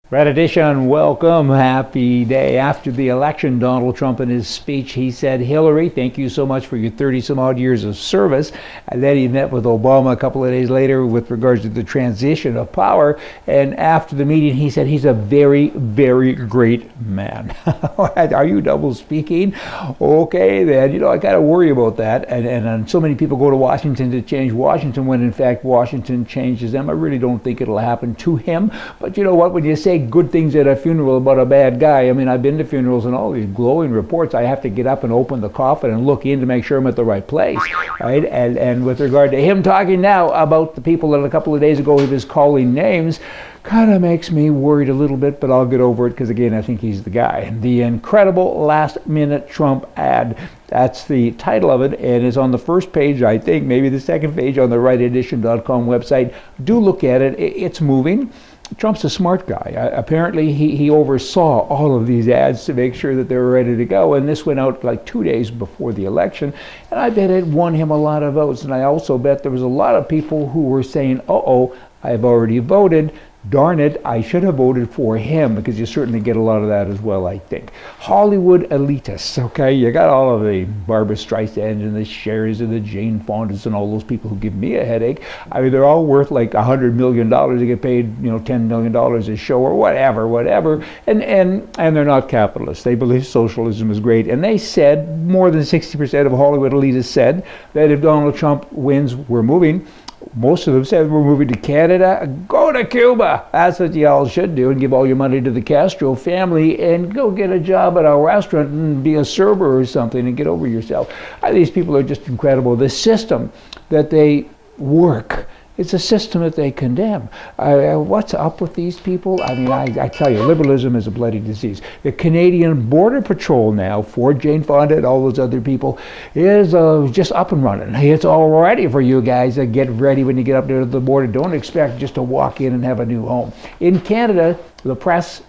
Red Edition, welcome. Happy day after the election. Donald Trump, in his speech, he said, Hillary, thank you so much for your 30 some odd years of service. And then he met with Obama a couple of days later with regards to the transition of power. And after the meeting, he said he's a very, very great man. Are you double speaking? Okay, then, I got to worry about that. And so many people go to Washington to change Washington when, in fact, Washington changes them. I really don't think it'll happen to him. But you know what? When you say good things at a funeral about a bad guy. I mean, I've been to funerals and all these glowing reports. I have to get up and open the coffin and look in to make sure I'm at the right place, right? And with regard to him talking now about the people that a couple of days ago he was calling names, kind of makes me worried a little bit, but I'll get over it because, again, I think he's the guy. The incredible last-minute Trump ad. That's the title of it, and it's on the first page, I think, maybe the second page on the rightedition.com website. Do look at it. It's moving. Trump's a smart guy. Apparently, he oversaw all of these ads to make sure that they were ready to go, and this went out like 2 days before the election, and I bet it won him a lot of votes, and I also bet there was a lot of people who were saying, uh-oh, I've already voted. Darn it, I should have voted for him, because you certainly get a lot of that as well, I think. Hollywood elitists, okay? You got all of the Barbara Streisand and the Chers and the Jane Fondas and all those people who give me a headache. I mean, they're all worth like $100 million to get paid, $10 million a show or whatever. And they're not capitalists. They believe socialism is great. And they said, more than 60% of Hollywood elitists said that if Donald Trump wins, we're moving. Most of them said we're moving to Canada. Go to Cuba. That's what y'all should do, and give all your money to the Castro family and go get a job at a restaurant and be a server or something and get over yourself. These people are just incredible. The system that they work, it's a system that they condemn. What's up with these people? I mean, I tell you, liberalism is a bloody disease. The Canadian Border Patrol now, for Jane Fonda and all those other people, is just up and running. It's all ready for you guys. Get ready when you get up there to the border. Don't expect just to walk in and have a new home. In Canada, the press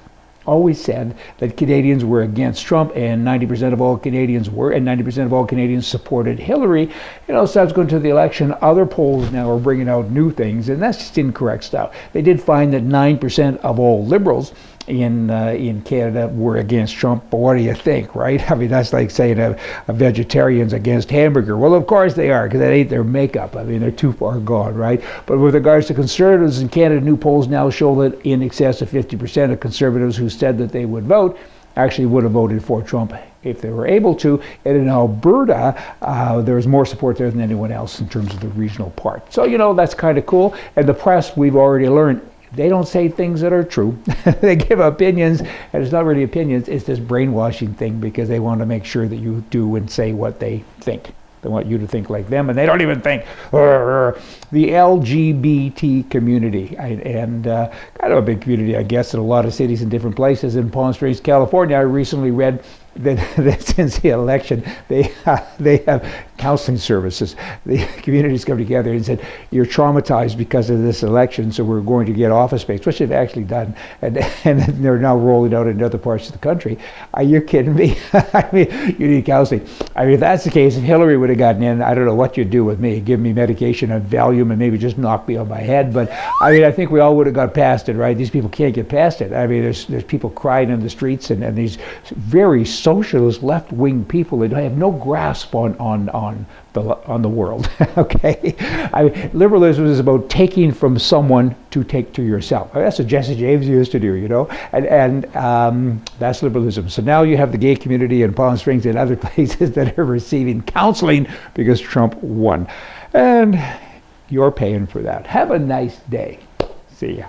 always said that Canadians were against Trump, and 90% of all Canadians were, and 90% of all Canadians supported Hillary. Subsequent to the election, other polls now are bringing out new things, and that's just incorrect stuff. They did find that 9% of all liberals in Canada were against Trump, but what do you think, right? I mean, that's like saying a vegetarian's against hamburger. Well, of course they are, because that ain't their makeup. I mean, they're too far gone, right? But with regards to conservatives in Canada, new polls now show that in excess of 50% of conservatives who said that they would vote actually would have voted for Trump if they were able to. And in Alberta, there's more support there than anyone else in terms of the regional part. So, that's kind of cool. And the press, we've already learned, they don't say things that are true. They give opinions, and it's not really opinions, it's this brainwashing thing, because they want to make sure that you do and say what they think. They want you to think like them, and they don't even think. The LGBT community, and kind of a big community, I guess, in a lot of cities and different places. In Palm Springs, California, I recently read that since the election, they have counseling services. The communities come together and said, you're traumatized because of this election, so we're going to get office space, which they've actually done, and they're now rolling out in other parts of the country. Are you kidding me? I mean, you need counseling. I mean, if that's the case, if Hillary would have gotten in, I don't know what you'd do with me. Give me medication and Valium and maybe just knock me on my head. But I mean, I think we all would have got past it, right? These people can't get past it. I mean, there's people crying in the streets, and these very socialist left-wing people that have no grasp on the world. Okay, I mean, liberalism is about taking from someone to take to yourself. That's what Jesse James used to do, and that's liberalism. So now you have the gay community in Palm Springs and other places that are receiving counseling because Trump won, and you're paying for that. Have a nice day. See ya.